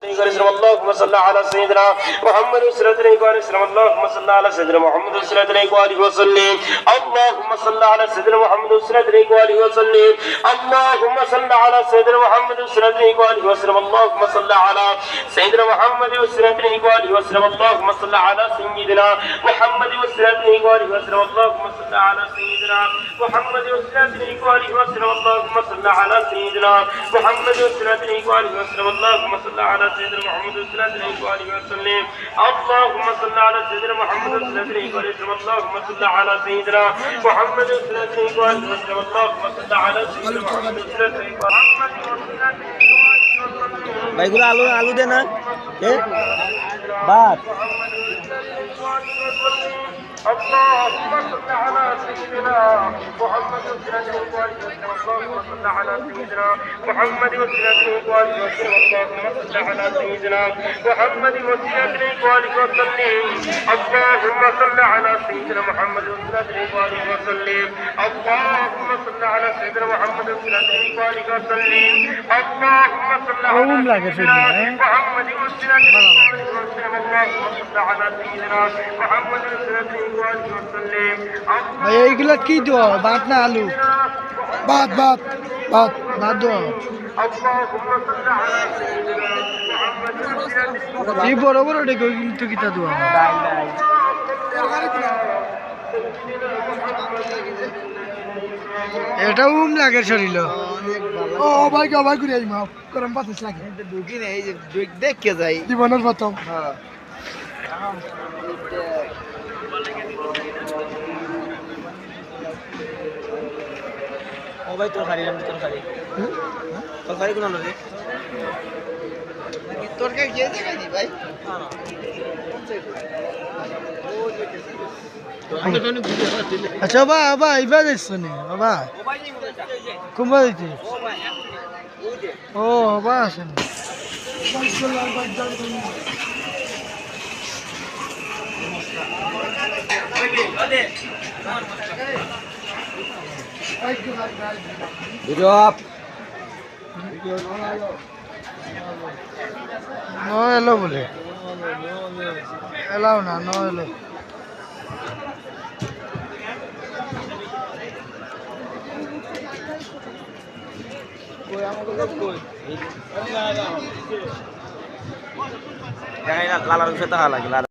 اللهم صل على سيدنا محمد اللهم صل على سيدنا محمد وسلم اللهم صل على سيدنا محمد وسلم اللهم صل على سيدنا محمد وسلم اللهم صل على سيدنا محمد وسلم اللهم صل على سيدنا محمد وسلم اللهم صل على سيدنا محمد وسلم اللهم صل على سيدنا محمد وسلم اللهم صل على سيدنا محمد وسلم اللهم صل على سيدنا محمد وسلم اللهم صل على سيدنا محمد وسلم اللهم صل على سيدنا محمد وسلم ভাইগুলো আলু আলু দে না ভাত اللهم صل على سيدنا محمد اللهم صل على سيدنا محمد وسلم اللهم صل على سيدنا محمد وسلم اللهم صل على سيدنا محمد وسلم اللهم صل على سيدنا محمد وسلم اللهم صل على سيدنا محمد وسلم اللهم صل على سيدنا محمد وسلم ভাই এইগুলা কি দো ভাত না আলু ভাত ভাত ভাত ভাত দো এই বড় বড় দেখো কিন্তু কিটা দো এটা লাগে শরীর ও ভাই ঘুরে আই মাও গরম পাতিস লাগে ঢুকি না এই যে দেখকে যাই জীবনের প্রথম হ্যাঁ ও ভাই তরকারি কোন রে তরকারি খেয়ে দেখাইনি ভাই আচ্ছা বাবা এবার দেখছো নি বাবা কুম্বা দিতে ও বাবা আসেন no এলো বলে এলাও না no এলো কই আমাকে কই দেখাই না লালার সাথে লাগা